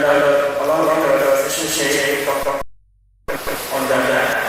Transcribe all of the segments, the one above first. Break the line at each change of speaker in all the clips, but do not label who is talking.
and along the session sharing on that.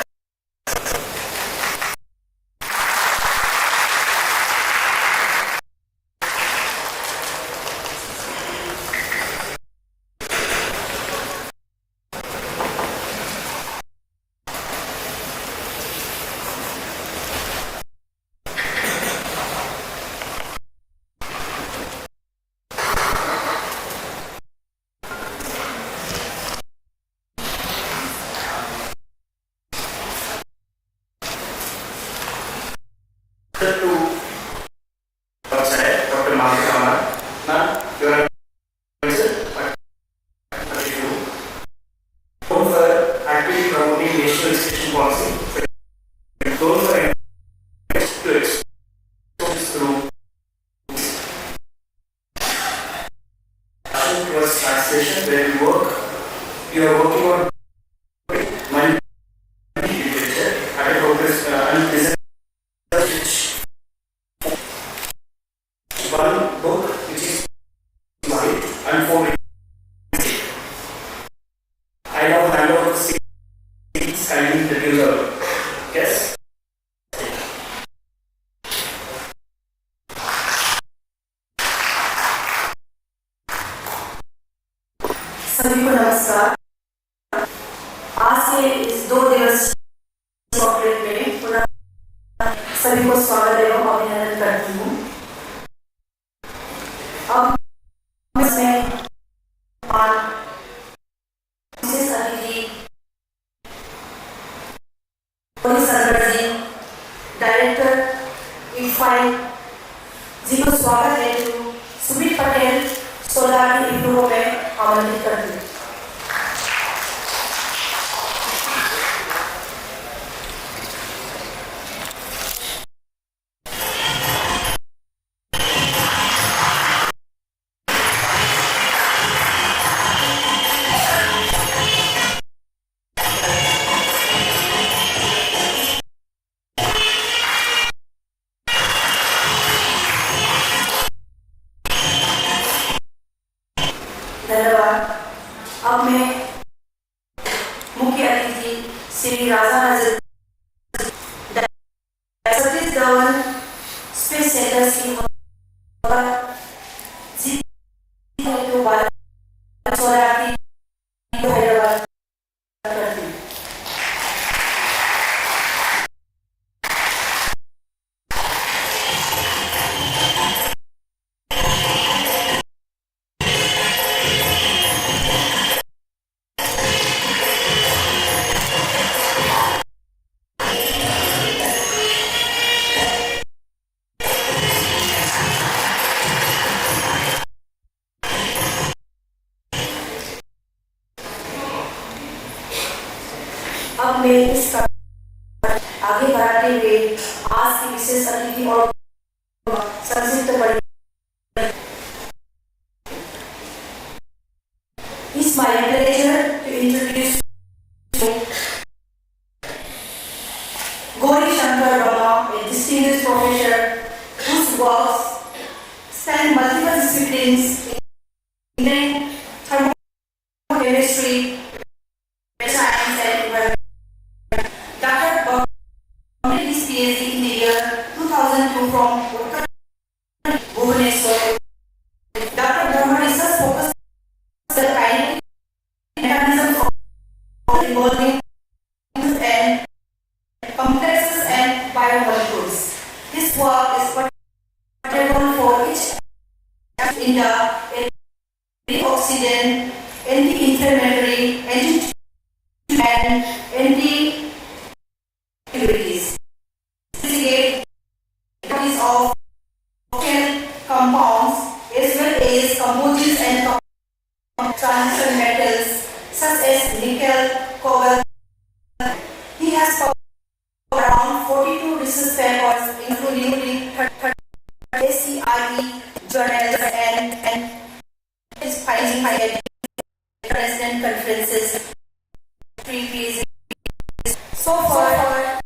सभी को नमस्कार। आज से इस 2 दिवस कॉन्क्लेव में पुनः सभी को स्वागत एवं अभिनंदन करती हूँ। अब इसमें विशेष अतिथि सरकार जी, डायरेक्टर E5 जी को स्वागत है। सुमित पटेल सोलार इंप्रूव में आमंत्रित करती हूँ। धन्यवाद। अब मैं मुख्य अतिथि श्री राजा सतीश धवन स्पेस सेंटर की हैदराबाद करती हूँ। अब मैं इस आगे बढ़ाते हुए आज की विशेष अतिथि और संक्षिप्त परिचय। It's my pleasure to introduce Gauri Shankar Rama, a distinguished professor whose works span multiple disciplines in thermochemistry, science and environment. Dr. completed his PhD in the year 2002 from Bhubaneswar. Dr. Dharma research focused on the kinetic mechanisms of involving and complexes and biomolecules. This work is particular for each in the antioxidant, anti-inflammatory, and anti-impurities. Investigate properties of compounds as well as composites and transition metals such as nickel, cobalt. He has published around 42 research papers including 30 SCRE journals and his findings at president conferences. So far,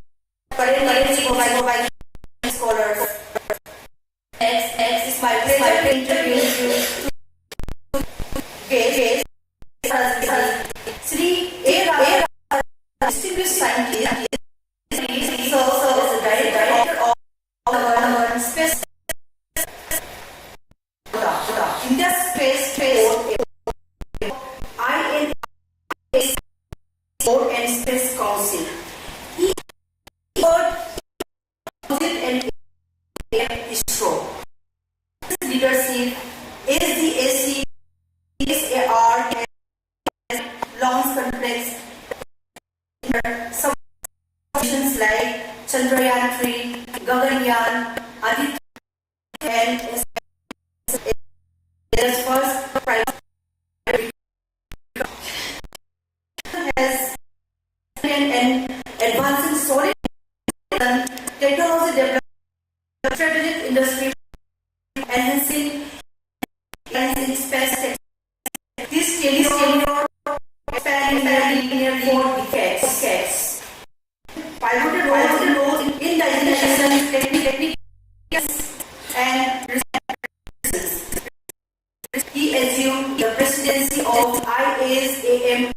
currently provided scholars. Next is my pleasure to introduce you to guest Chandrayaan 3, Gaganyaan, Aditya, and its first prize has and advancing solid technology development, strategic industry, enhancing space. This tenure expanding near 4 decades. Pivotal roles in indigenization techniques and research. He assumed the presidency of IASAM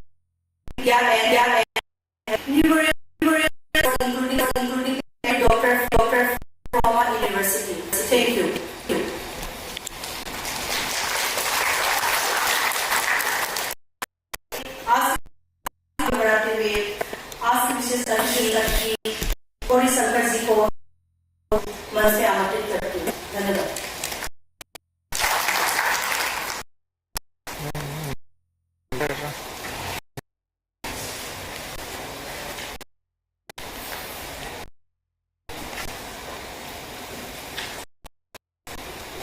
and numerous including Dr. from our university. Thank you. आज विशेष करके गौरी शंकर जी को मन से आमंत्रित करती हूँ। धन्यवाद।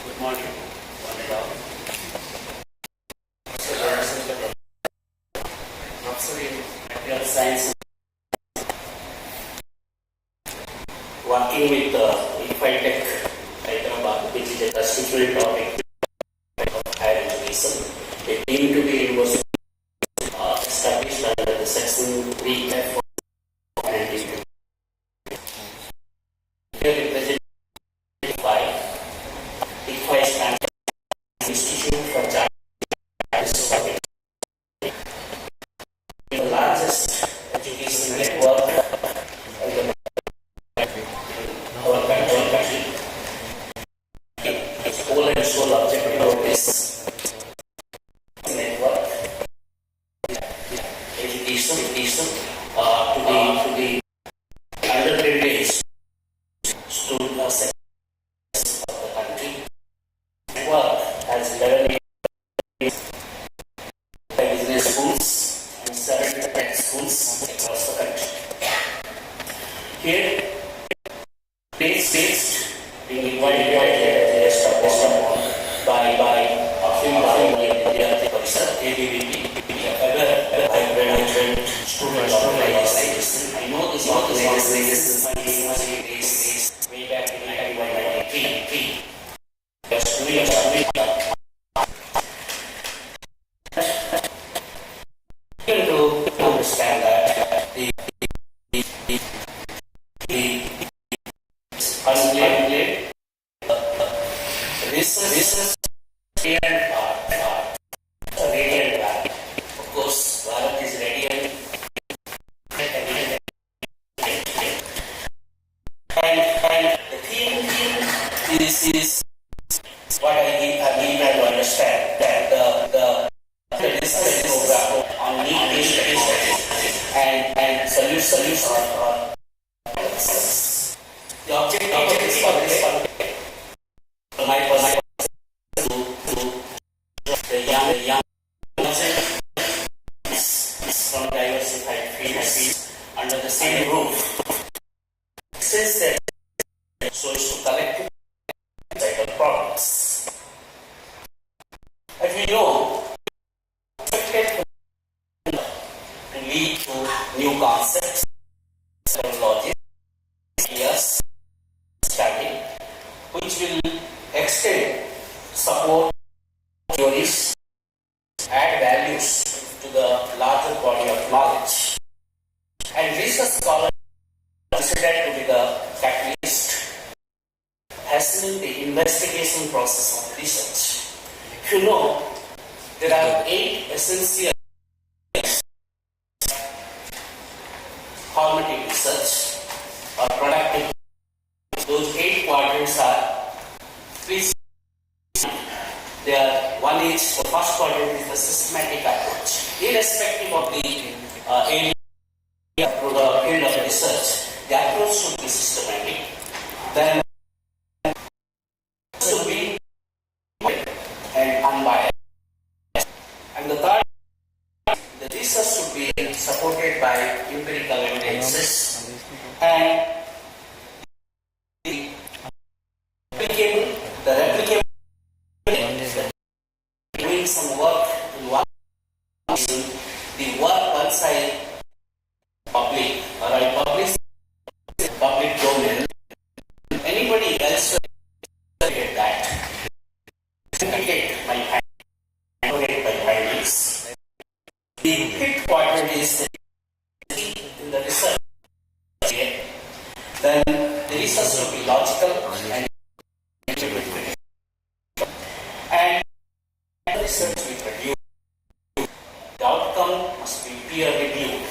Good morning, one and all. Professor in Material Science, working with Infitech Hyderabad, which is a constituent topic of higher education. A deemed to be university established under the Section 3F and here represented by IFI stands Institute for Child the largest education network in our country. Its whole and sole objective of this network education to the underprivileged students of the country. Network has 11 business schools and 7 tech schools across the country. Here, based being invited by India Parishad, ABVP, students of organization. I know this is way back in 1993. Just doing to understand that the Conclave research and radiant art. Of course, Bharat is radiant and the theme is what I need to understand that the research program on need-based and solutions are the objective for my the young from diversified fields under the same roof. Since that, so is to collect cycle products. As we know, to lead to new concepts, technologies, ideas, study, which will extend, support, theories, add values to the larger body of knowledge. And research scholars are considered to be the catalyst, hastening the investigation process of research. If you know, there are 8 essential formative research or productive. Those 8 quadrants are, please, they are, one is, the first quadrant is the systematic approach. Irrespective of the area of the field of research, the approach should be systematic. Then should be and unbiased. And the third, the research should be supported by empirical evidences and the work once I public or I publish public domain, anybody else will get that. Get my findings. The fifth quadrant is in the research. Then the research should be logical and the research we produce. The outcome must be peer reviewed.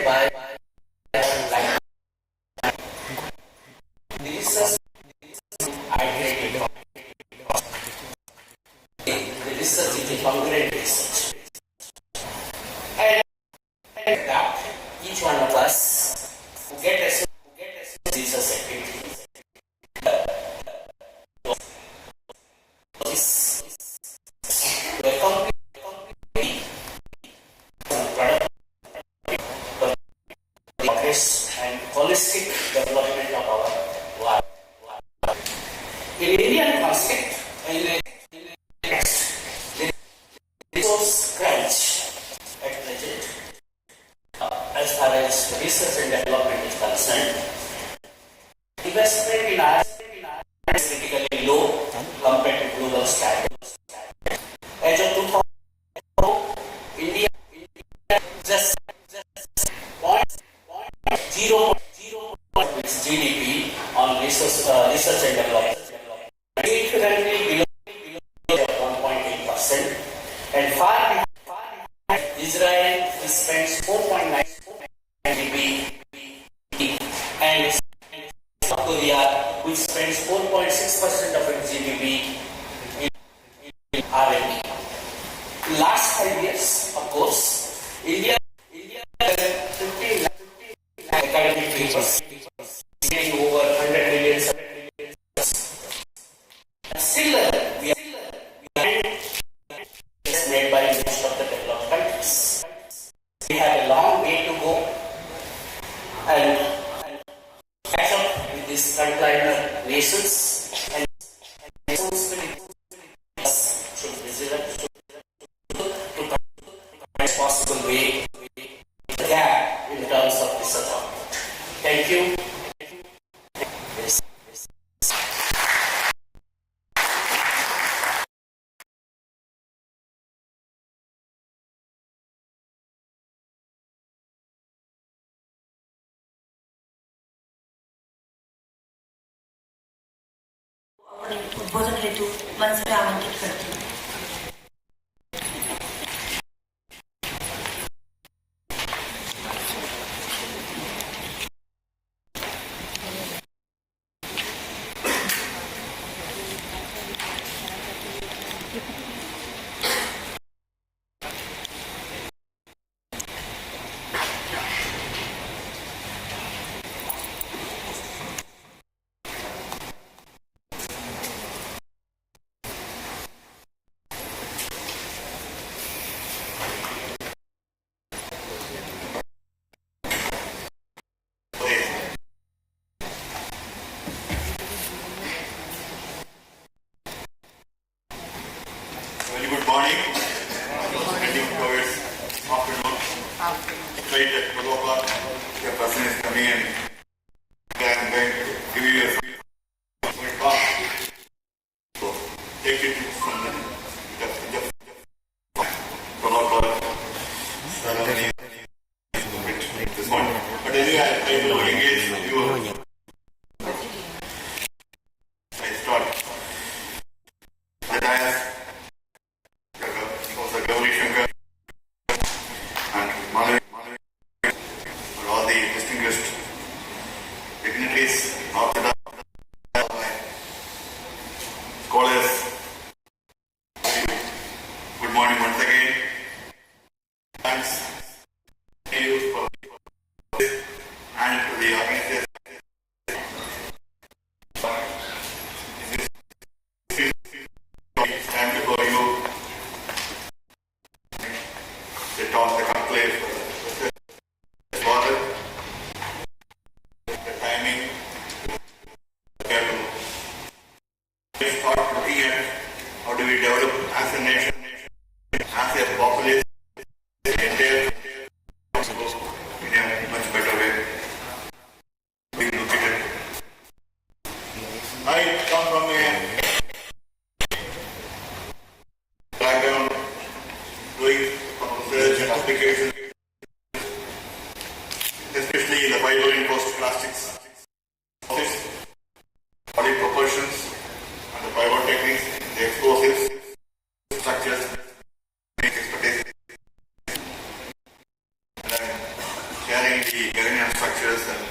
By the research iterated. The research is a congruent research. And that each one of us who get a research activity to accomplish progress and holistic development of our life. In Indian context, in the resource crunch at present, as far as research and development is concerned, investment in R is critically low compared to global standards. As of 2000, India just 0.0 its GDP on research and development. It currently below 1.8%, and far behind Israel, which spends 4.9 GDP, and South Korea, which spends 4.6% of its GDP in R&D. In last 5 years, of course, India has 15 academic papers, getting over 100 million. Still, we are made by most of the developed countries. We have a long way to go and catch up with these frontliner nations, and responsibility should be Reserach to find possible way the gap in terms of research output. Thank you.
उद्बोधन हेतु मंच में आमंत्रित करती हूँ।
Start looking at how do we develop as a nation, as populace the entire in a much better way. We look at it. I come from a background doing research and application, especially in the fiber-reinforced plastics office, body proportions, and the fiber techniques, the explosives, structures, expertise. And I'm sharing the governance structures, and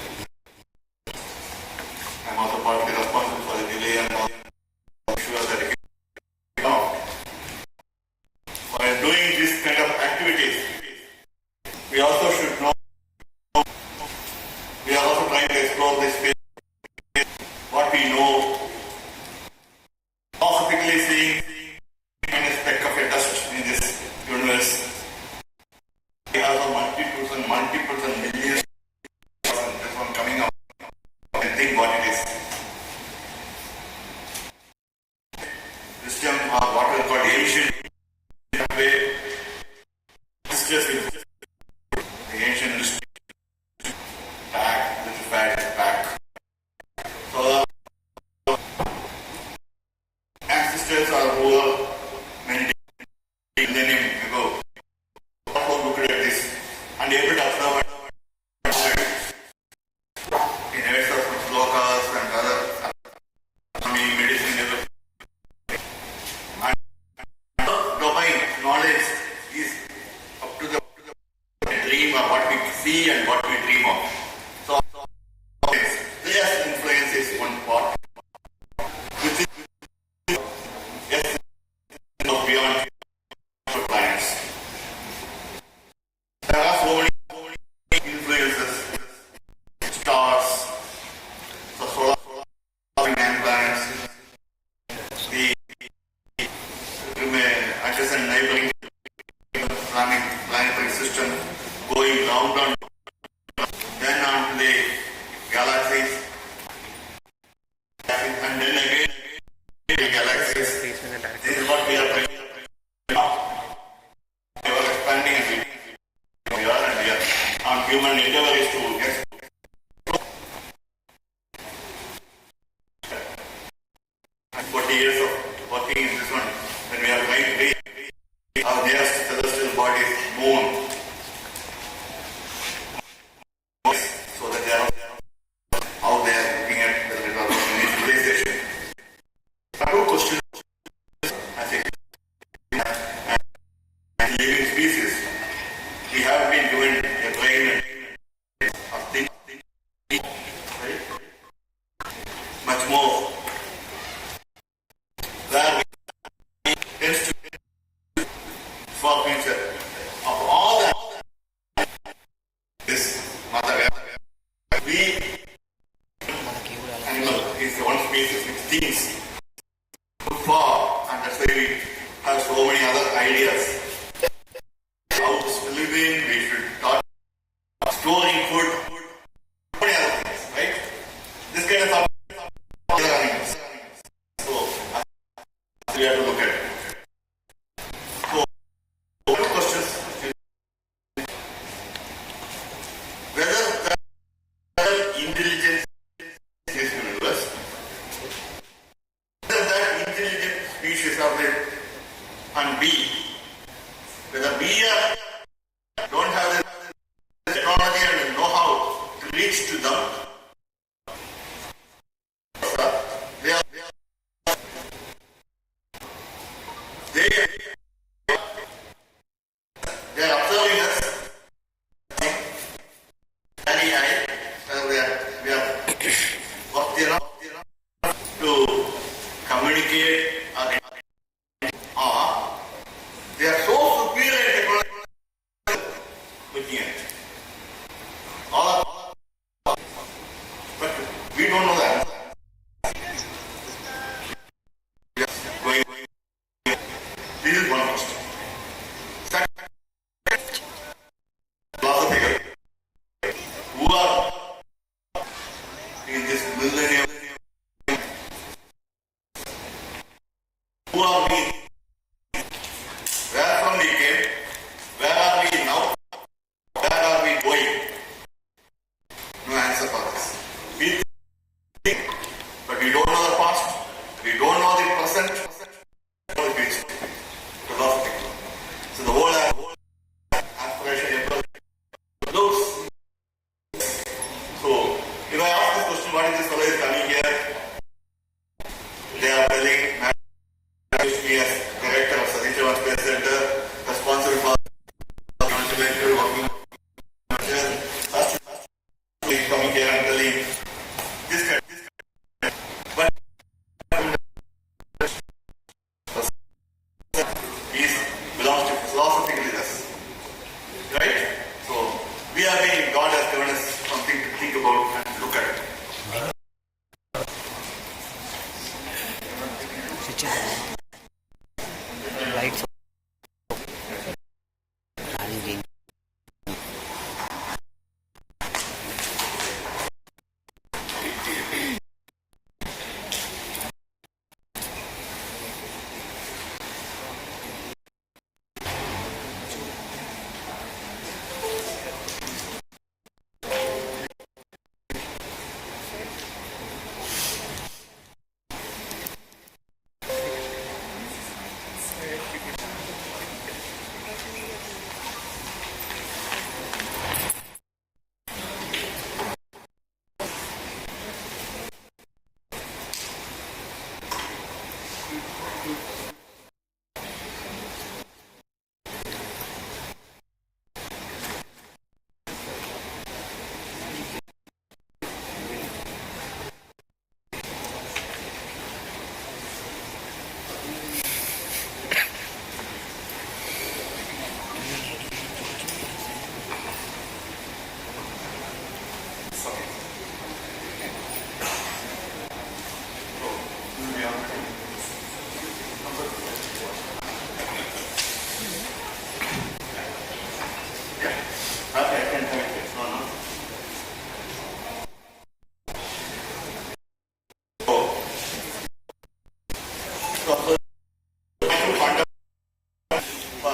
I'm also partly responsible for the delay and all. I'm sure that it can come. While doing this kind of activities, we also should know, we are also trying to explore this space, what we know, possibly seeing a speck of a dust in this universe. We have a multiples and millions of this one coming up and think what it is. Wisdom or what we call ancient way, the ancient history, back, this is back. So ancestors are over many millennium ago. Also looked at this and able to observe in areas of slokas and other medicine everything. And domain knowledge is up to the dream of what we see and what we dream of. So yes, influence is one part. Which is yes, beyond planets. There are so many influences, stars, the solar and planets, the adjacent neighboring planetary system going round and then on to the galaxies, and then again the galaxies. This is what we are trying to do. We are expanding and we are. Our human endeavor is to explore. 40 years of working in this one, when we are trying to reach our nearest celestial bodies, moon, so that they are how they are looking at the result of any civilization. Two questions as a living species. We have been given a brain of thinking, right? Much more. Where we tends to for future of all that this mother. We animal is one species which thinks far, and that's why we have so many other ideas. How to live in, we should start storing food, so many other things, right? This kind of stuff, other animals. So we have to look at it. So, what questions? Whether the intelligence in this universe, whether that intelligent species are there, and we, whether we don't have the technology and the know-how to reach to them, they are observing us very high, we are worthy enough to communicate or they are so superior in technology looking at all, but we don't know that. This is one question.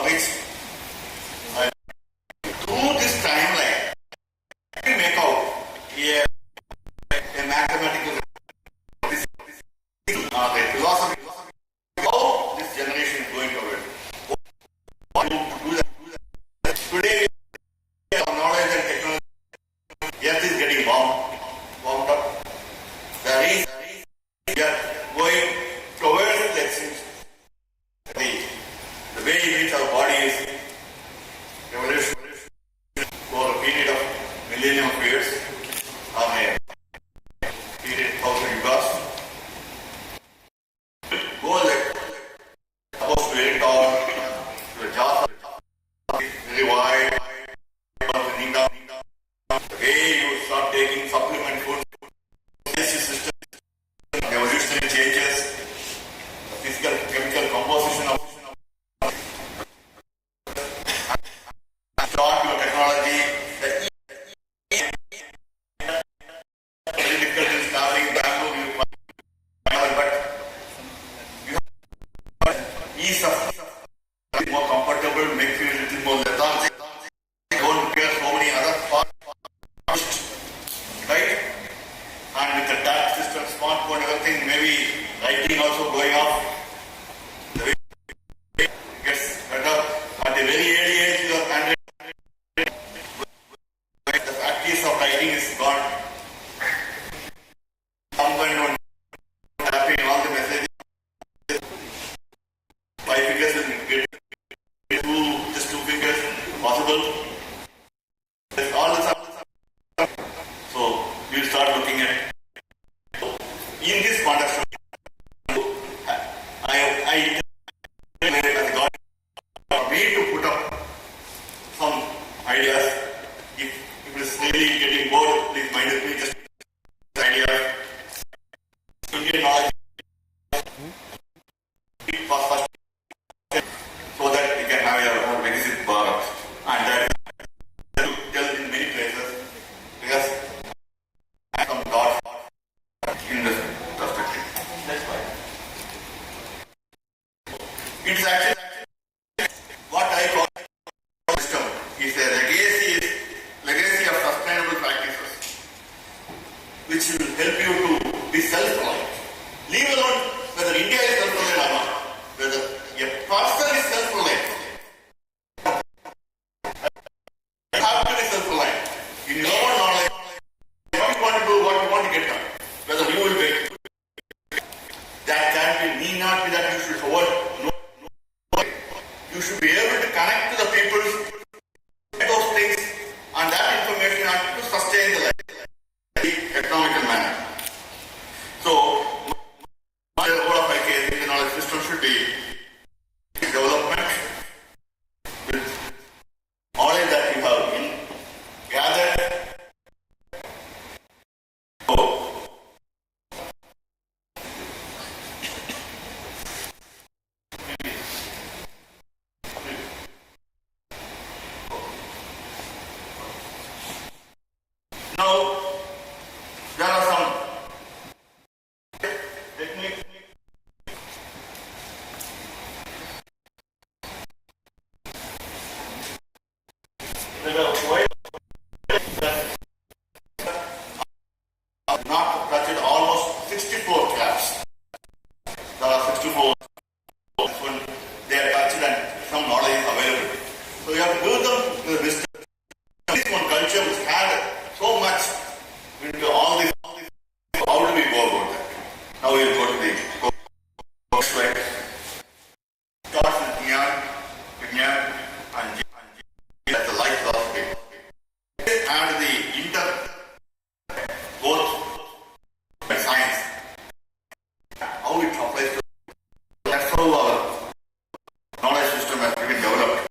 which through this timeline, we make out a mathematical philosophy, how this generation is going forward. What to do that? Today, our knowledge and technology, earth is getting warmed up. We are going towards the extinction. The way in which our body is evolution for a period of millennium of years, or a period of 1,000 years, go like supposed to be very tall, to a jaw very wide, knee down. The way you start taking supplement food, system, evolutionary changes, the physical, chemical composition of start your technology, very difficult in traveling Bangalore, you find, but you have ease of more comfortable, makes you a little more lethargic, don't care so many other parts, right? And with the tax system, smartphone, everything, maybe writing also going off, the way it gets better. At a very early age, you are handed. The practice of writing is gone. Someone on tapping all the messages. 5 fingers will get just 2 fingers possible. There's all this up. So you start looking at. In this context, I as God for me to put up some ideas. If it is really getting bored, please mind with me. Just ideas. Indian knowledge first, so that we can have a Viksit Bharat, and that is tell in many places because I am God in this perspective. That's why it's actually what I call system is a legacy of sustainable practices, which will help you to be self-reliant. Leave alone whether India is self-reliant or not, whether a person is self-reliant. You have to be self-reliant. In your own knowledge, what you want to do, what you want to get done, whether you will wait. That need not be that you should hold. No. You should be able to connect to the people, those things, and that information to sustain the life in the economical manner. So, my role of the knowledge system should be development with knowledge that you have been gathered. Now, there are some techniques that are not touched almost 64 crafts. There are 64 when they are touched and some knowledge is available. So you have to build them with wisdom. This one culture which had so much into all this. How do we go about that? Now we will go to the next slide. Starts with Vinyan, and that's the life philosophy. And the both science. How it applies to that's how our knowledge system has been developed.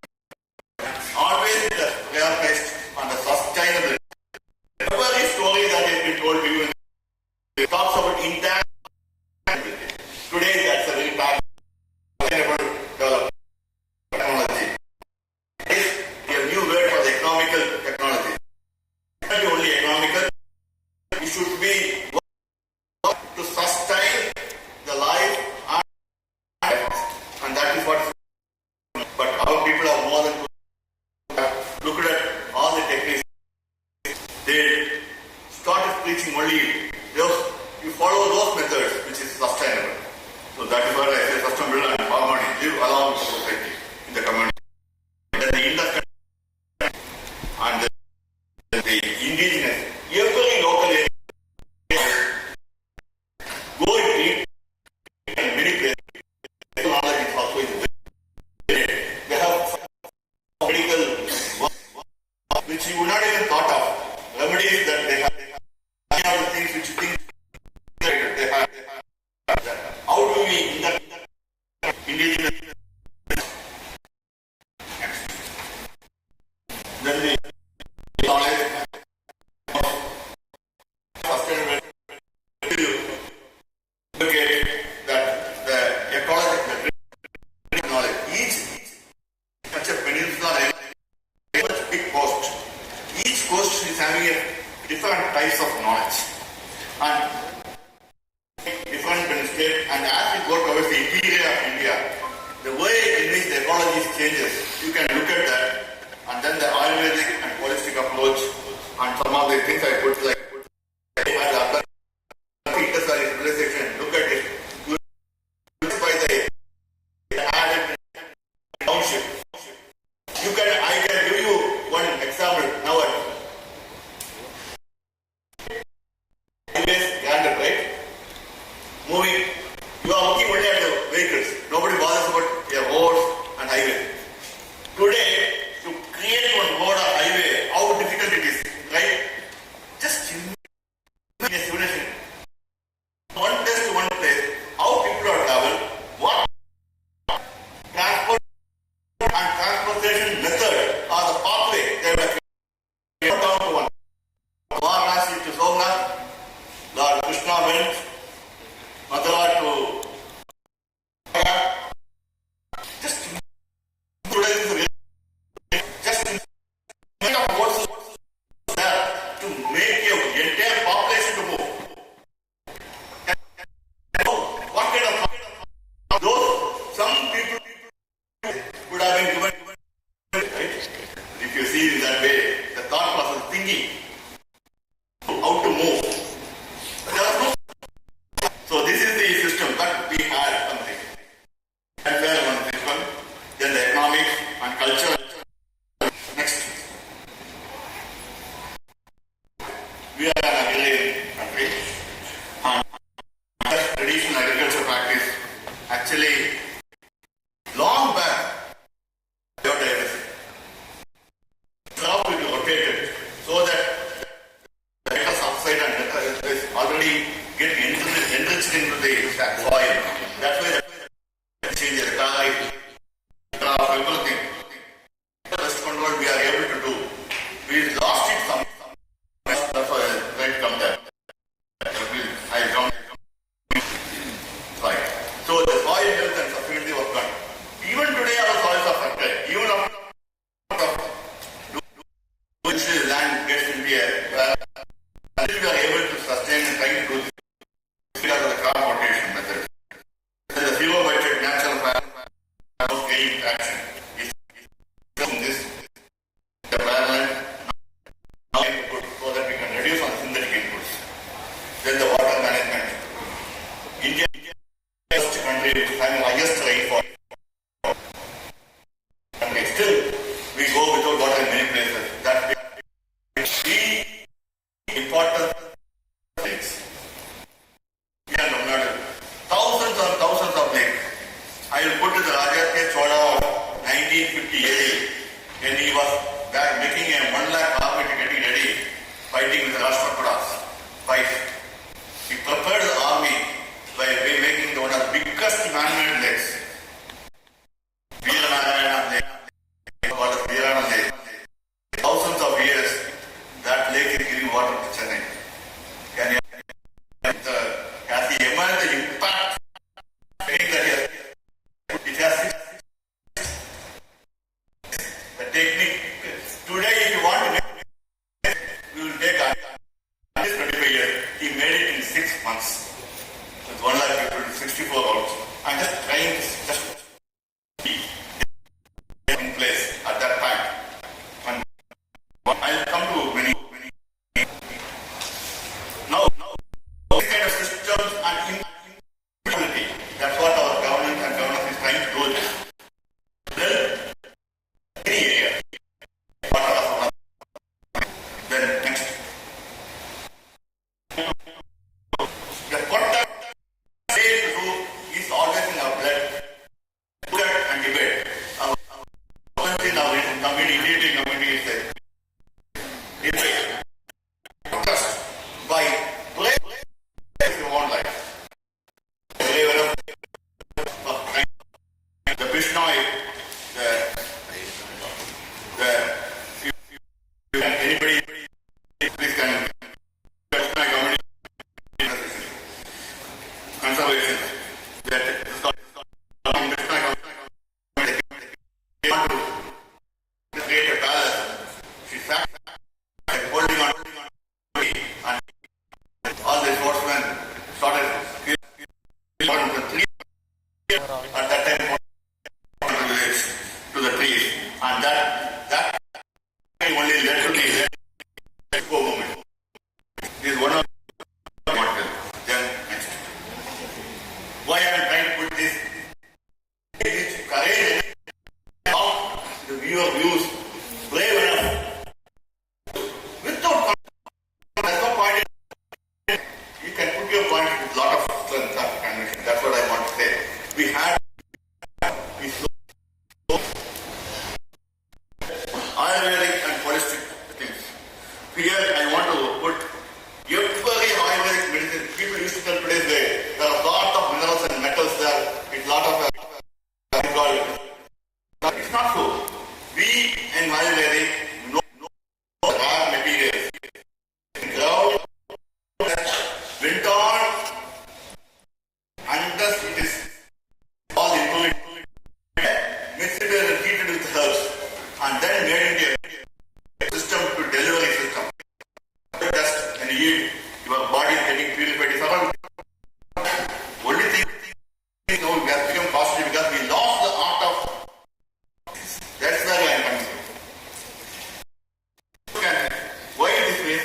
Always we are based on the sustainability. Every story that has been told to you, it talks about intact. Today, that's a very bad sustainable development technology. and the indigenous, every local area, go and eat in many places. Knowledge is also they have medical work, which you would not even thought of. Remedies that they have. Many of the things which you think they have. How do we indigenous? Then the knowledge of sustainable that the ecological knowledge, each such a peninsula has a big coast. Each coast is having a different types of knowledge and different state. And as we go towards the interior of India, the way in which the ecology changes, you can look at that. And then the Ayurvedic and holistic approach, and some of the things I put like civilization. Look at it. You by the added township. I can give you one example now. Highways granted, right? Moving. You are looking only at the vehicles. Nobody bothers about your roads and highway. Today, to create one road or highway, how difficult it is, right? Just in a civilization. One place to one place, how people are travel, what transport and transportation method or the pathway they would have come down to one. Varanasi to Somnath, Lord Krishna went, Mathura to just today is just make up what's there to make your entire population to move. What kind of those some people would have been given, right? If you see it in that way, the thought process thinking how to move. There was no. So this is the system that we had something. And then the economics and culture. Next. We are an agrarian country. And traditional agriculture practice actually long back biodiversity. Crop will be rotated so that the subside and is already get enriched into the soil. That's why the change the type, everything. The rest control we are able to do. We lost it some. That's why I right come there. I come. Right. So the soil health and sustainability was done. Even today our soils are fertile. Even after land gets into a until we are able to sustain and try to do this because of the crop rotation method. The zero budget natural gain action is in this the environment now input so that we can reduce on synthetic inputs. Then the water management. India is the first country which is having highest rainfall. Still, we go without water in many places. That is the important things. We are not thousands and thousands of lakes. I will put to the Raja Chola of 1958 when he was back making a 1 lakh army to getting ready, fighting with the Rashtrakudas. Fight. He prepared the army by making one of the biggest man-made lakes. Veeranarayana Lake. Thousands of years, that lake is giving water to Chennai. Can you has the impact that it has the technique. Today, if you want to make it, we will take 25 years. He made it in 6 months. With 1 lakh people, 64 hours. I'm just trying to just be in place at that time. then made into a system to delivery system. Dust and yield, your body is getting purified. It's all only thing is now we have become costly because we lost the art of. That's where I am coming from. Why this way?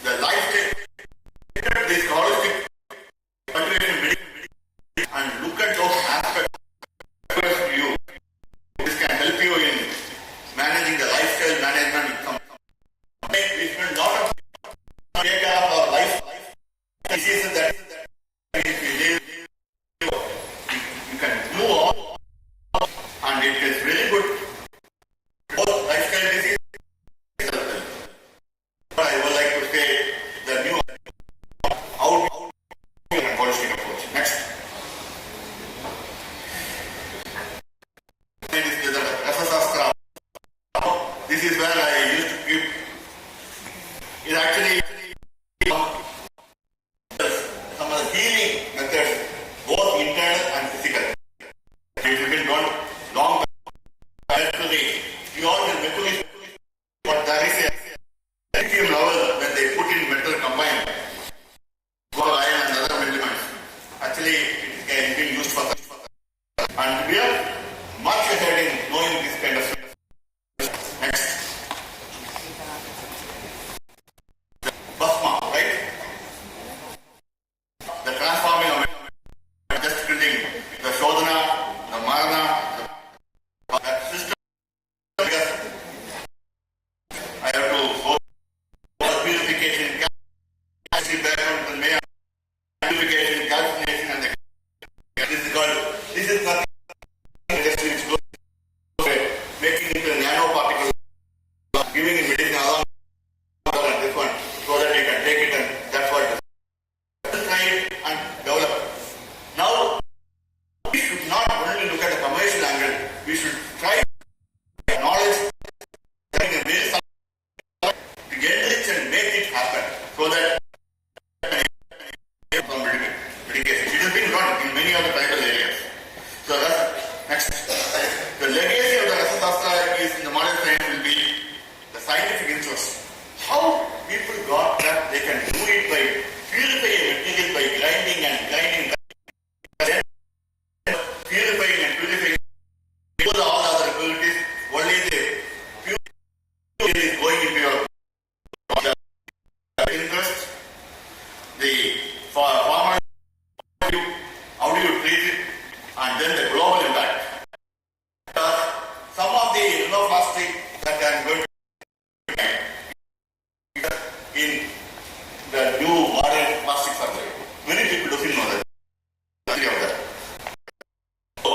The lifestyle, this holistic cultivation and look at those aspects to you. This can help you in managing the lifestyle management. We spend a lot of take care of our life diseases that if we live, you can move on, and it is really good. Both lifestyle disease. But I would like to say the new out and holistic approach. Next. This is the Reserach. This is where I used to keep. It actually some of the healing methods, both internal and physical. It has been done long time. You all will mentally, but there is a lithium level when they put in metal combined, gold, iron and other elements. Actually, it can be used for that. And we are much ahead in knowing this kind of stuff. Next. Bhasma, right? The transforming of it, just killing the Shodhana, the Marana, that system. Because I have to go for purification, background, and purification, calcination, and this is nothing. Making it a nanoparticle, giving it medicine along and this one, so that you can take it, and that's what it is. Try it and develop. Now, we should not only look at the commercial angle, we should try knowledge to get rich and make it happen, so that from medication. It has been done in many other tribal areas. So that's next. The legacy of the Reserach is in the modern science will be the scientific interest. How people got that they can do it by purifying a material by grinding and grinding, then purifying and purifying all the other abilities. Only the purity is going into your interest. The farmer, how do you treat it, and then the global impact. Some of the plastic that I am going to in the new modern plastic surgery. Many people don't know that. So,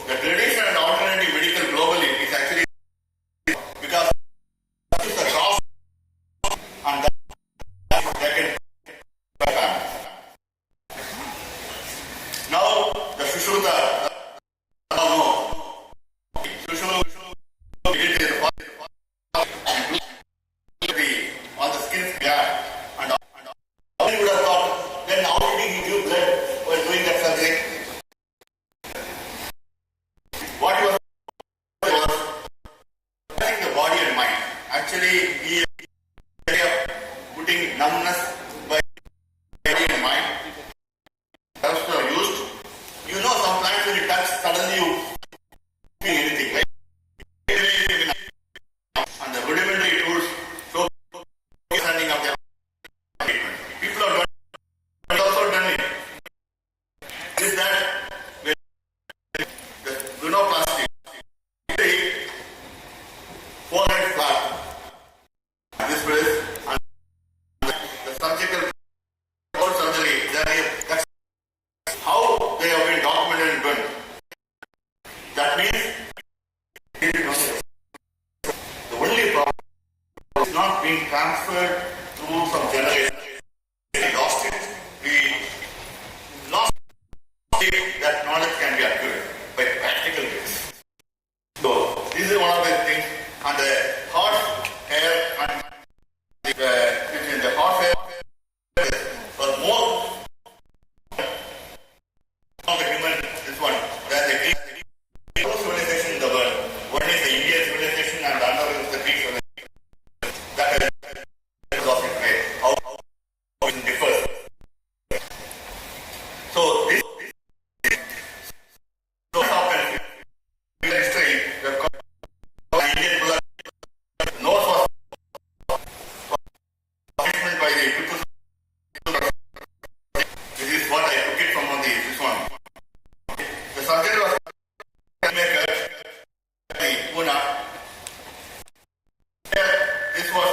the traditional and alternative medical globally is actually because that is the cost and that can now the Sushruta all the skins gap and how you would have thought, then how did he give blood while doing that surgery? What was touching the body and mind. Actually, he is putting numbness by body and mind. That's used. You know, sometimes when you touch, suddenly you feel anything, right? And the rudimentary tools, so understanding of their treatment. People have also done it. Is that the gunoplasty, the forehead flat, this place, and the surgical surgery, that's how they have been documented and done. That means the only problem is not being transferred through some generation. We lost it. We lost it. That knowledge can be acquired by practical ways. So this is one of the things. And the horse hair and the horse hair was more of the human. This one, there's a civilization in the world. One is the Indian civilization and the other is the this was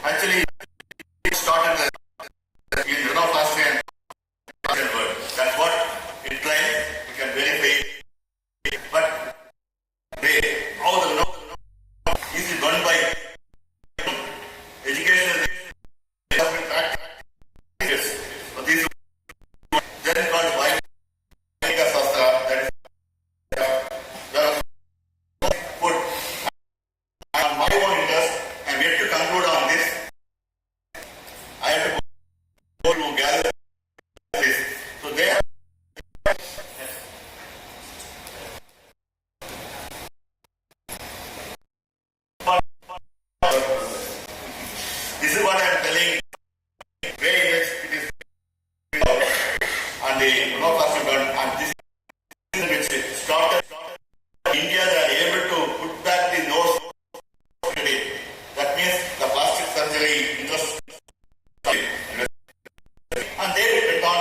actually it started in Reserach and word. That's what it claims. You can verify it. But how the is it done by educational practices? So this then called Vaidiga Sastra, that is put on my own interest. I'm yet to conclude on this. I have to go to gather this. So they have this is what I am telling. Very much it is and the and this is which started India. They are able to put back the nose. That means the plastic surgery interest, and they went on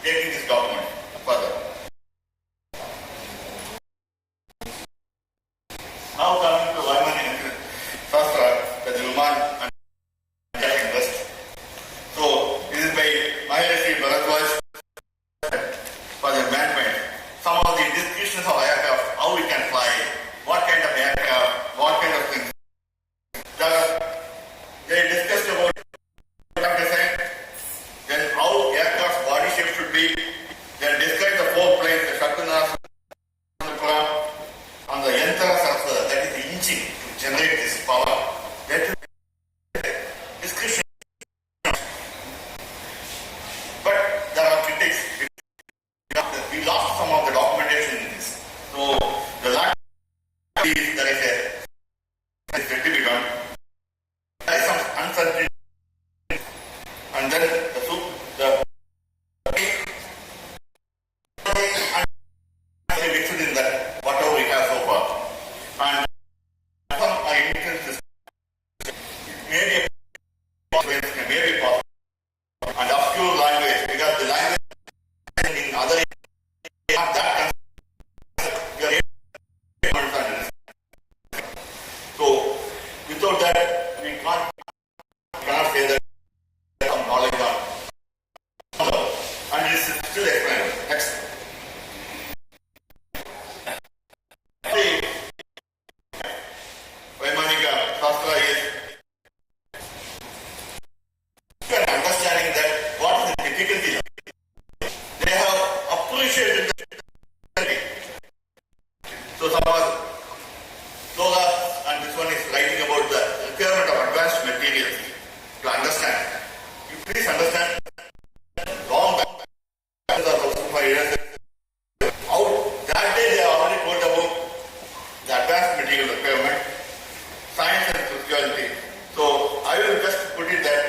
taking this document further. Now coming to Vaiman Sastra, the human and interest. So this is by Maharishi Bharadwaj for the mankind. Some of the descriptions of aircraft, how we can fly, what kind of aircraft, what kind of things. They discussed about design, then how aircraft's body shape should be. They described the four planes, the Shaktunas, on the Yantra Sastra, that is the engine to generate this power. That is description. But there are critics. We lost some of the documentation in this. So the last is there is yet to be done. There is some uncertainty. And then the mixed in that whatever we have so far. And some are instances. It may be possible. And obscure language, because the language in other have that we are able to understand it. So without that we cannot say that some knowledge on and it is still explained. Next. The Vaimanika Sastra is understanding that what is the difficulty. They have appreciated the difficulty. So some are Lola and this one is writing about the requirement of advanced materials to understand. You please understand long back 2005 years how that day they already told about the advanced material requirement, science and sociology. So I will just put it that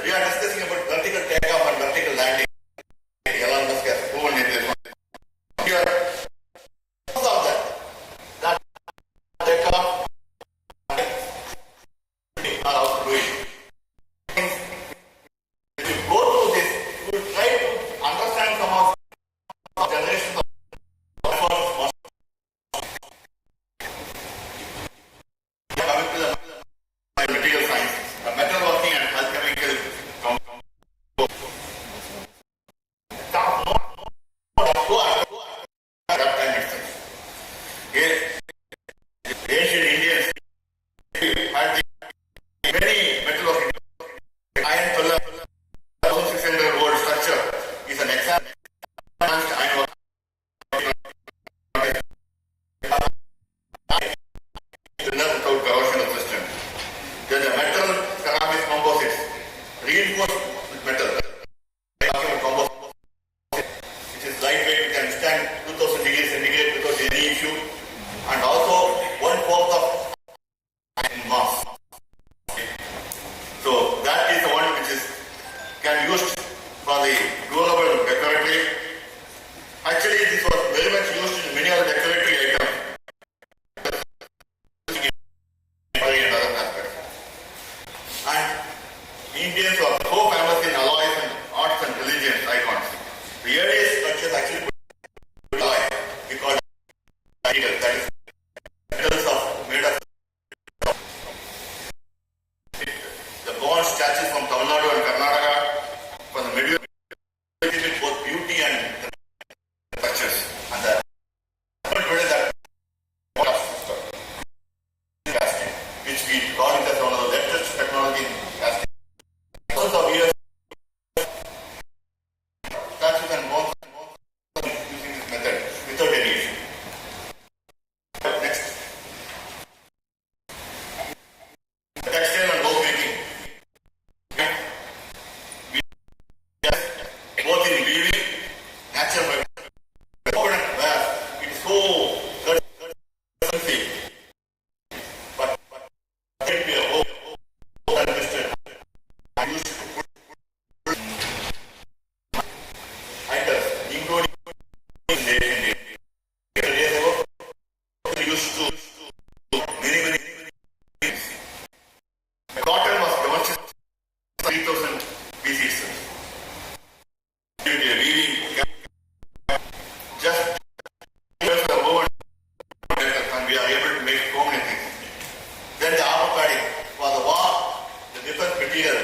we are discussing about vertical takeoff and vertical landing. Elon Musk has proven it. Here, most of that takeoff are how to do it. If you go through this, you will try to understand some of the generations of coming to the material science, the metalworking and alchemical ancient Indians had many metalworking. Iron pillar, 1600 volt structure is an example. Iron without corrosion resistant. Then the metal ceramic composites reinforced with metal. Which is lightweight, it can stand 2000 degrees centigrade without any issue, and also 1/4 of mass. So that is the one which is can be used for the durable decorative. Actually, this was very much used in many other decorative items. And Indians were so famous in alloys and arts and religion icons. The earliest structures actually put alloy. We call it that is metals of made of the bronze statues from Tamil Nadu and Karnataka from the medieval with both beauty and the structures. And the today that casting, which we call it as one of the latest technology in casting. Thousands of years statues and bones using this method without any issue. Next. Textile and rope making. Both in weaving, natural coconut where it is so dirty, but it be a rope and twisted. I used to put items, including days ago, we used to many things. Cotton was launched 3000 BC itself. Weaving just the woven and we are able to make so many things. Then the armor for the war, the different material,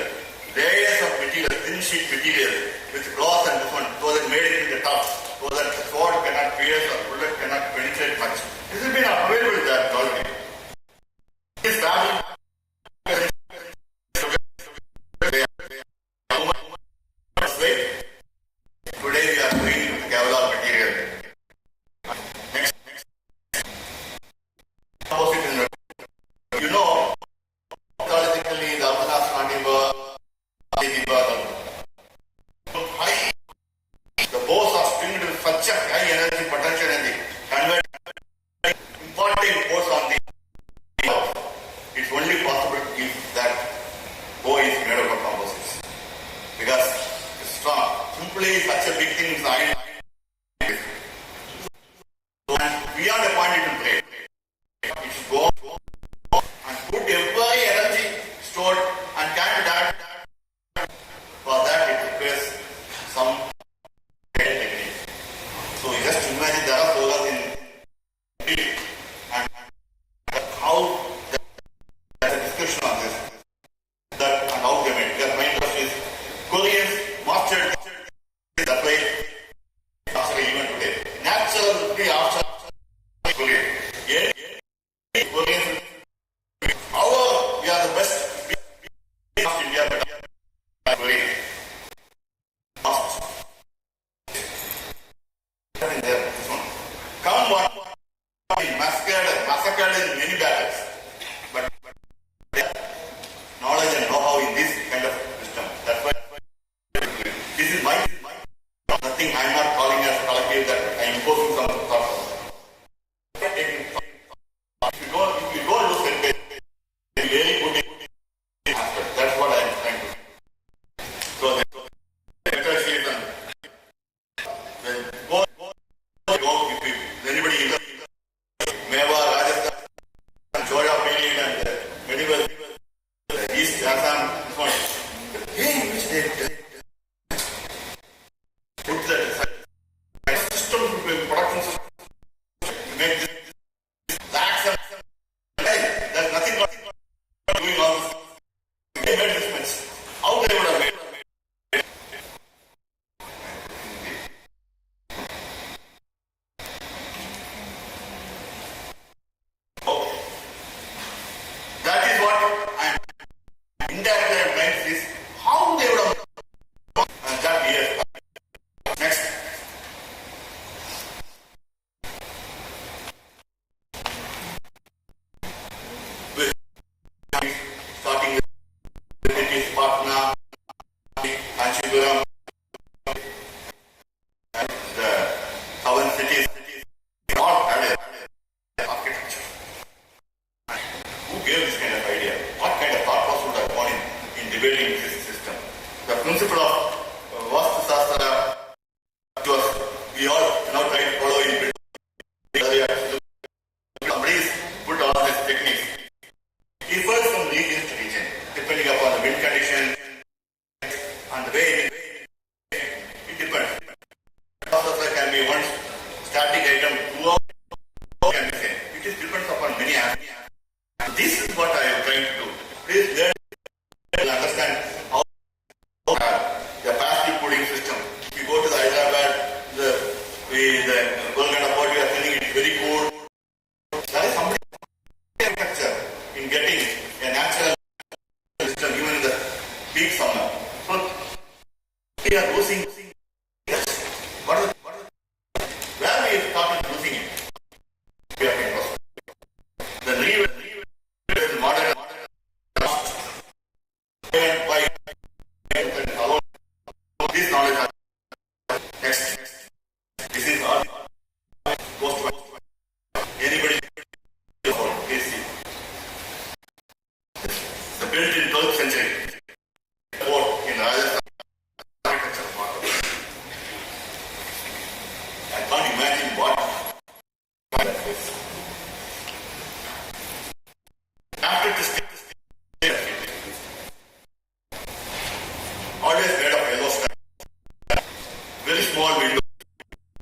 layers of material, thin sheet material with cloth and different, so that made it in the top, so that the sword cannot pierce or bullet cannot penetrate much. This has been available there already. This fabric today we are doing with Kevlar material. Next. Opposite in the, you know, psychologically the Avanas Kandiba, high, the bows are stringed with such a high energy, potential energy, convert important force on the bow. It's only possible if that bow is made up of composites. Because it's strong. Simply such a big thing is iron. So, and beyond a point it will break. It should go and put every energy stored and can be done. For that it requires some technique. So you just imagine there are rollers in it and how there's a discussion on this. That and how they make their mind is Koreans mastered that way actually even today. Naturally after Korean. Koreans, however, we are the best of India, but Korean. Come what massacred in many battles, but knowledge and know-how in this kind of system. That's why this is my nothing. I'm not calling as collective that I'm imposing some thoughts. If you don't look at it, it's very good aspect. That's what I'm trying to do. So the better shape and go if anybody in the Meva, Rajasthan, Joya period and medieval East Assam, hey, which they put that system production system make this lax and there's nothing doing all this. They made this much. How they would have made that is what I'm indirectly trying to is how they would have that year. Next. in getting a natural system even in the peak summer. So we are losing. Where we started losing it? We are in the modern by this knowledge. Next. This is all post anybody is the built in 12th century port in Rajasthan architecture model. I can't imagine what that is. After this always made of yellow stone. Very small window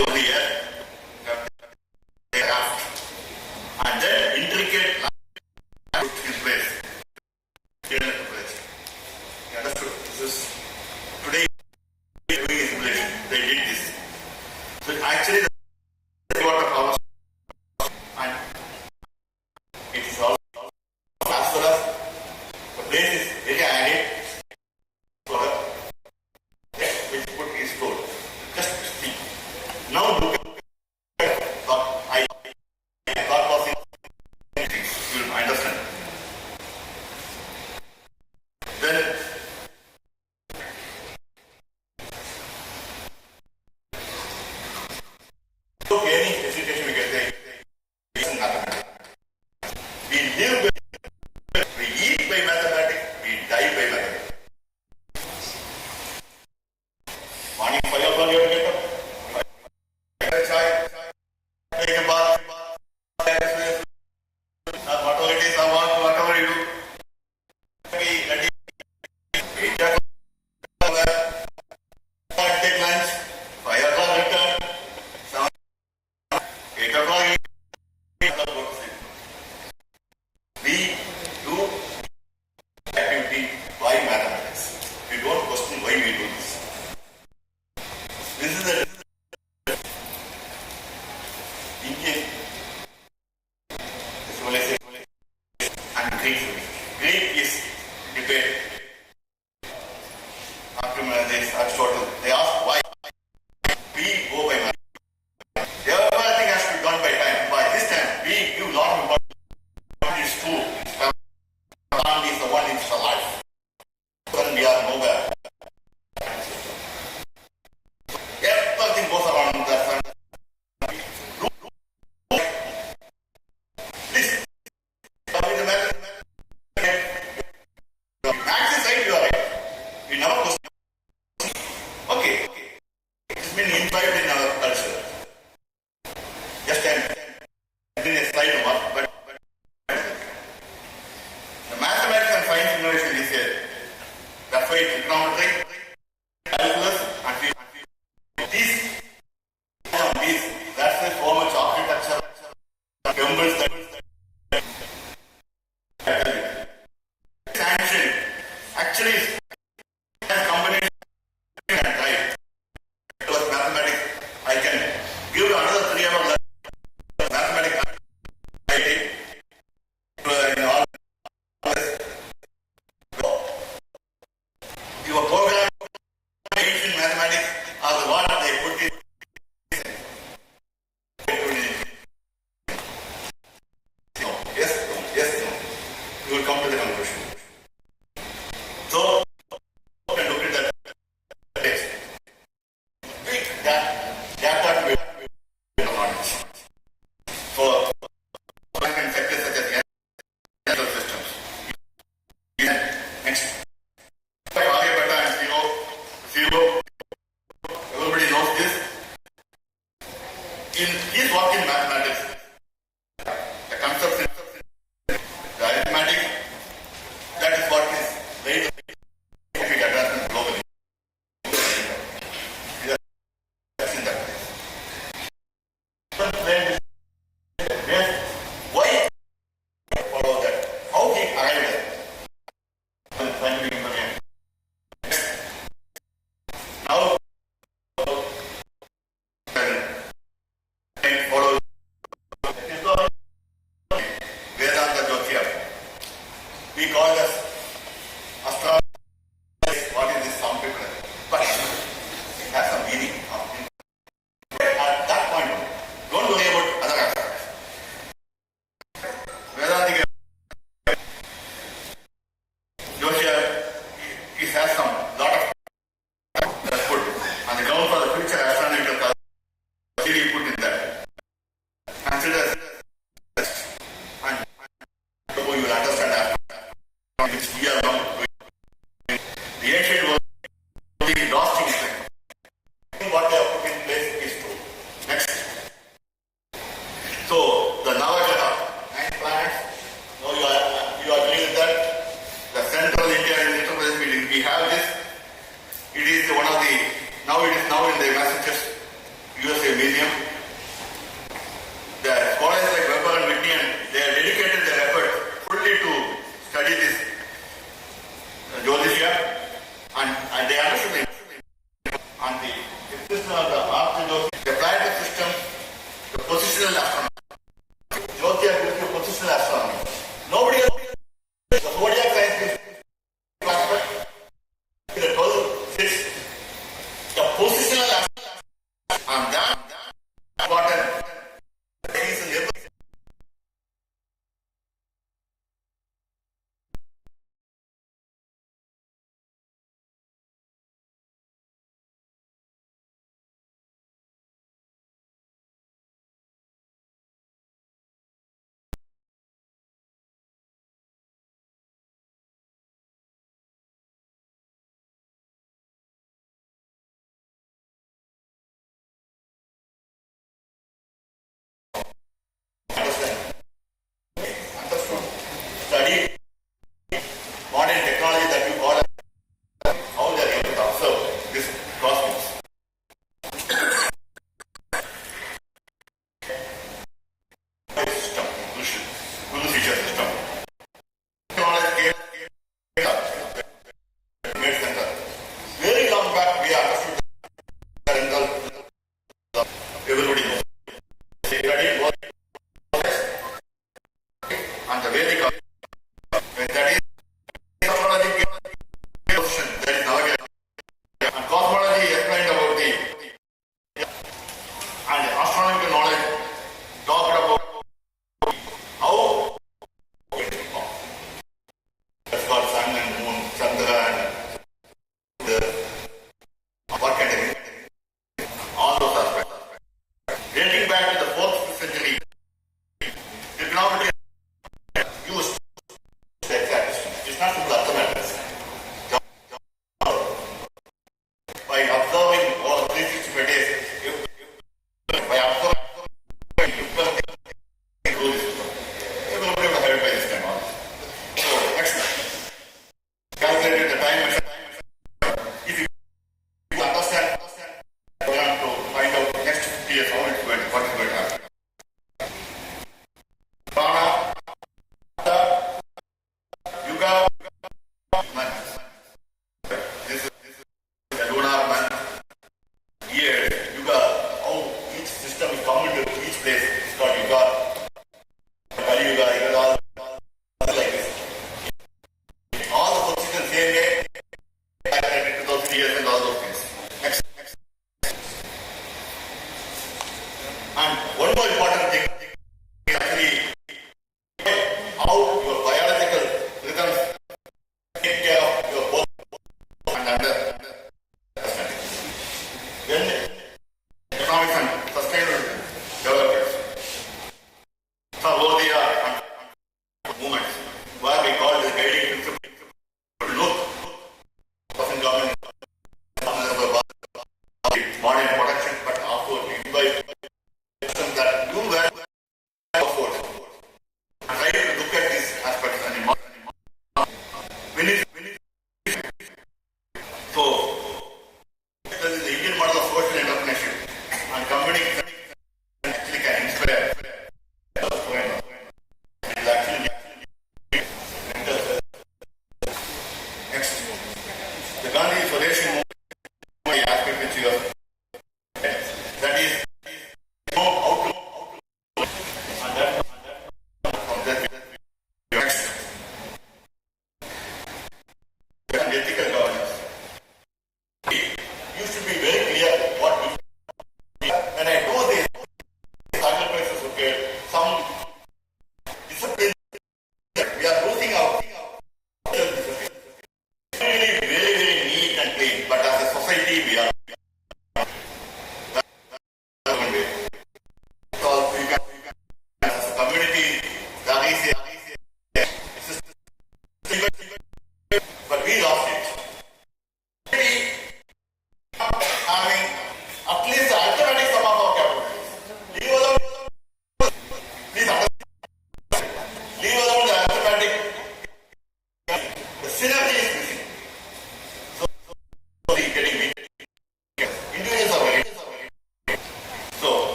over the air. And then intricate lines put in place. You understood? This is today doing simulation. They did this. So actually the water power and it is also as well as the place is very added for which put is stored. Just see. Now look at I thought processing things. You will understand. Then any hesitation we get there. We live by, we eat by mathematics, we die by mathematics. Morning 5 o'clock you have to get up. Take a chai, take a bath, whatever it is, whatever you do. Be ready. 8 o'clock, take lunch, 5 o'clock return, 8 o'clock we do activity by mathematics. We don't question why we do this. This is the Indian civilization and Greek civilization. Greek is debate. After this Aristotle, they ask why we go by mathematics. Everything has to be done by time. By this time, we give a lot of importance. Is true. Land is the one in the life. When we are nowhere. Everything goes around the sun. Please. With the math is right, you are right. We never question. Okay. It's been imbibed in our culture. Just a slide over, but the mathematics and science innovation is here. That's why trigonometry, calculus, and these, that's why so much architecture, temples that it's ancient. Actually, it's a combination and right. Because mathematics, I can give another 3 hours mathematics. Your program in mathematics are the what they put in. No. Yes, no. You will come to the conclusion. So, you can look at that text. That data to be knowledge. For sectors such as natural systems. Next. Zero. Everybody knows this. In his work in mathematics, the concepts in the arithmetic, that is what is very scientific advancement globally. That's in that place.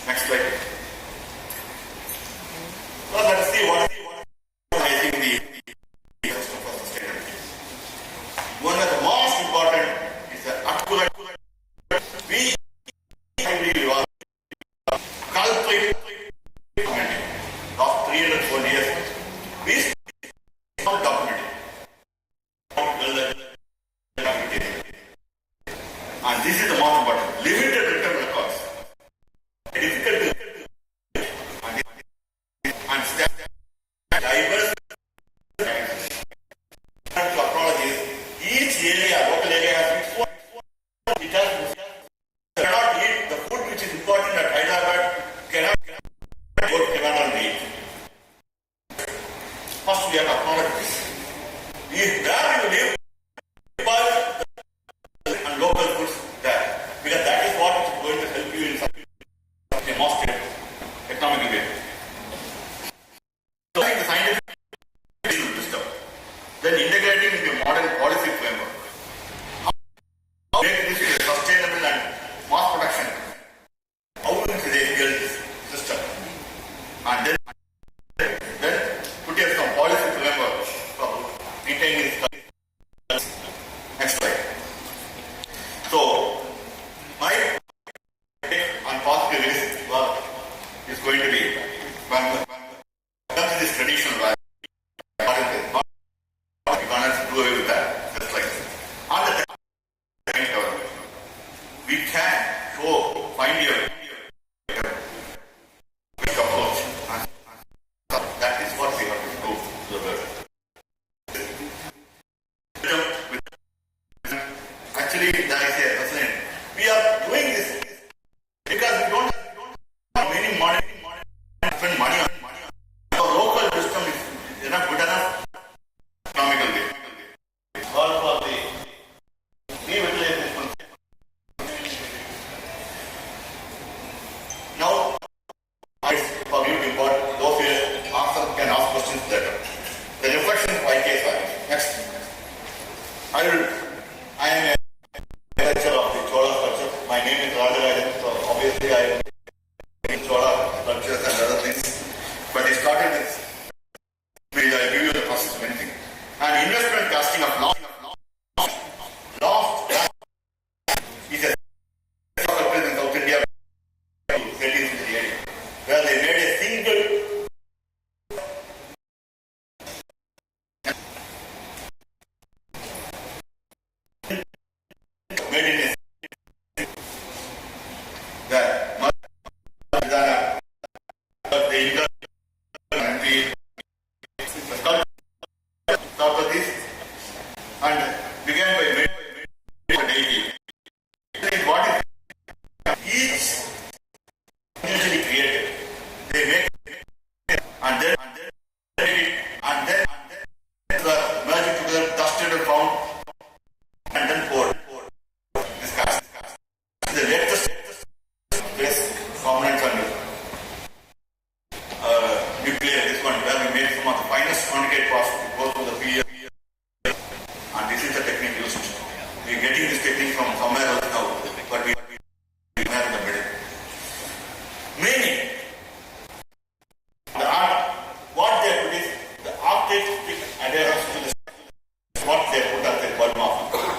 Next slide. So let us see what is organizing the system for sustainability. One of the most important is the accurate. We calculate of 340 years. We not documented. And this is the most important. Limited written records. Difficult to understand. Diverse approaches. Each area, local area has its own. It has cannot eat the food which is important at Hyderabad. Cannot go to Kerala and eat. First, we have to acknowledge this. If where you live, and local foods there, because that is what is going to help you in a most economic way. So, the scientific system, then integrating into modern policy framework. How to make this a sustainable and mass production? How to build this system? And then put in some policy framework for maintaining this. Next slide. So, my take on positive work is going to be when comes to this traditional value, we cannot do away with that. Just like on the government, we can find your approach. That is what we have to do to the world. Actually, that is a president. We are doing this because we don't have many money, spend money on money. Our local system is not good enough economical way. All for the revitalization. Now, for you to import those who can ask questions better. The reflection of IK science. Next. I am a lecturer of the Chola culture. My name is Reserach, so obviously I am in Chola cultures and other things. But I started with, I'll give you the process of anything. And investment casting of lost is a place in South India, cities in the area, where they made a single made in that and began by daily. What is each usually created? They make and then merge it together, dusted and found, and then poured. Discussed. The latest base components on nuclear, this one where we made some of the finest condensate process to go through the PE. And this is the technique used. We are getting this technique from somewhere else now, but we are in the middle. Meaning, the art, what they put is the artistic adherence to this, what they put as a burden of.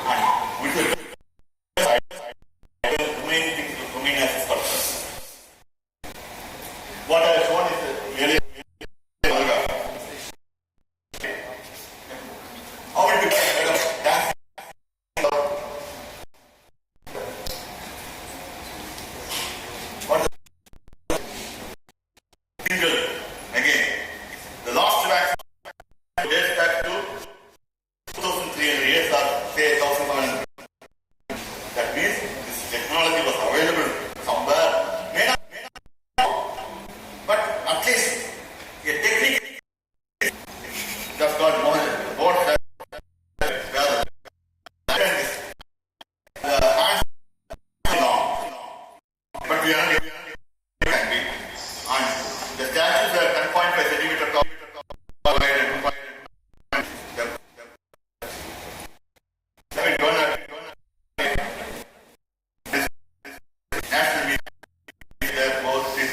And we will remain as a sculpture. What I have shown is really how many people have heard of dance? What is single? Again, the last wax dates back to 2,300 years or say 1,100. That means this technology was available somewhere. May not, but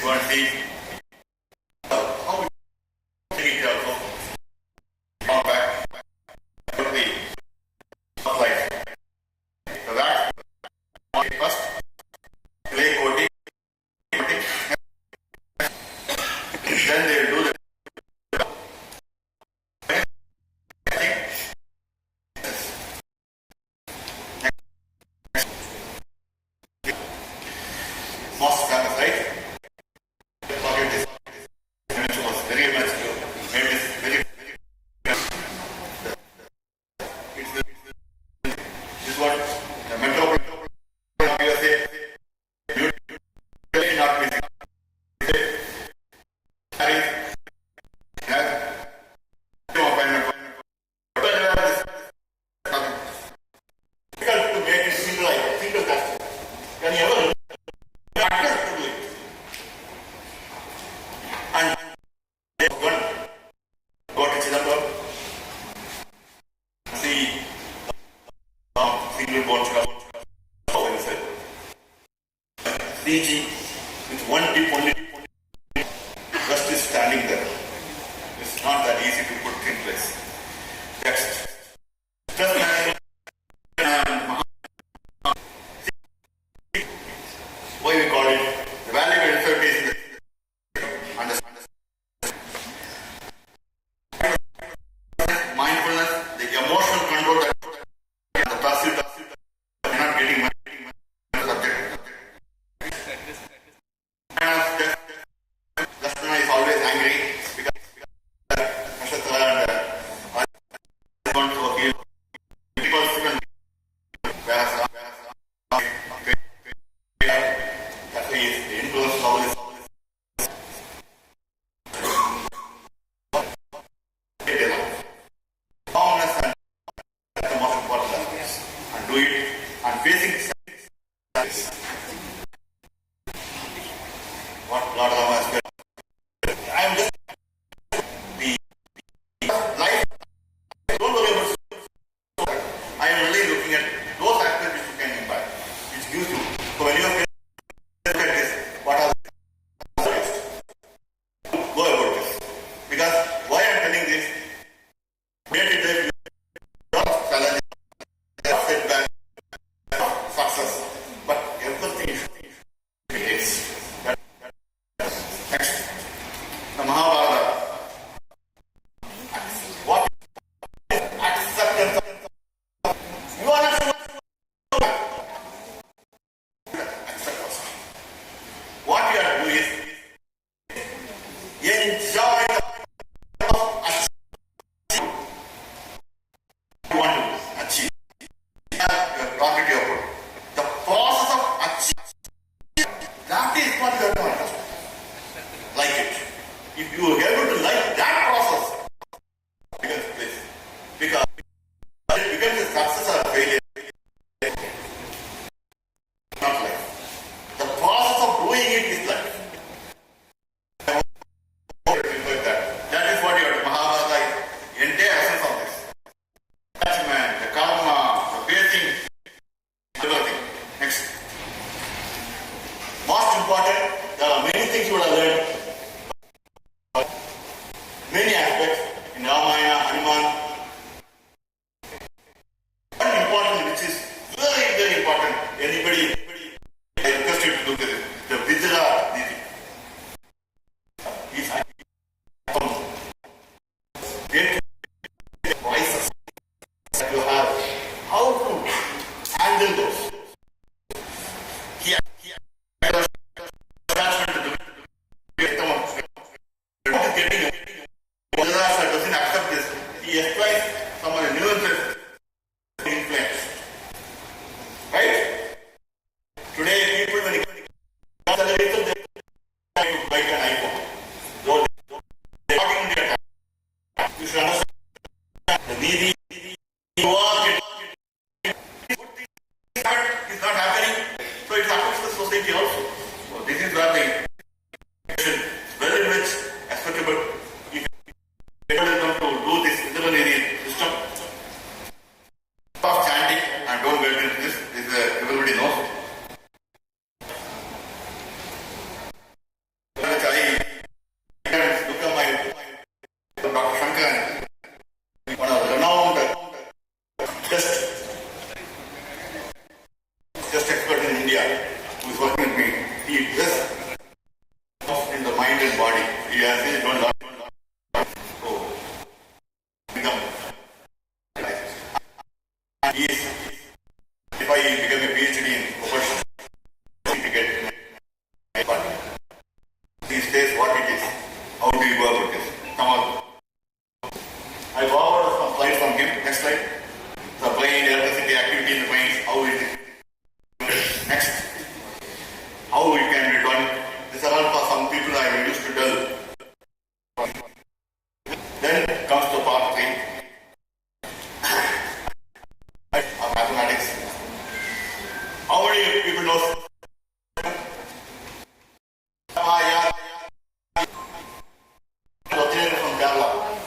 go and see how we take it also. Come back. Like the wax first, clay coating, then they will do the most campus, right? Forget this. It was very much made this very this is what the metro of USA beauty not missing. Difficult to make it single custom. Can you ever and they go to Chidambaram, see single bone CG with one tip only, just is standing there. It's not that easy to put in place. Next. Stress management and why we call it the value of uncertainty is mindfulness, the emotional control that the passive you're not getting subject. Lakshmana is always angry because Nashatara and want to heal. People even that is the influence of this. Calmness and the most important and do it and facing what Lord Rama has said. I am just the life. Don't worry about it. I am really looking at those aspects which you can impact, which gives you. So when you look at this, what are the ways? Go about this. Because why I am telling this, day-to-day challenge, setback, success, but everything is that. Next, the Mahabharata. What is acceptance? You are not sure. Acceptance. What you are doing is enjoy you want to achieve. You are talking to your body. The process of achieving, that is what you are doing. Like it. If you are able to like that process, because it becomes a success or a failure. Not life. The process of doing it is life. That is what your Mahabharata is, entire essence of this. Attachment, the karma, the facing, everything. Next. Most important, there are many things you would have learned. Many aspects in Ramayana, Hanuman. One important, which is very, very important. Anybody, I request you to look at it. The Reserach Didi. He's voices that you have. How to handle those? He has attachment to getting Reserach doesn't accept this. He explains some of the nuances influence. Right? Today, people when they celebrate, they try to buy an iPhone. They're talking to their time. You should understand the needy, you are getting good things is not happening, so it happens to the society also. So this is where the very much expectable. If you come to do this intermediary system, stop chanting and don't get into this. This is everybody knows. develop.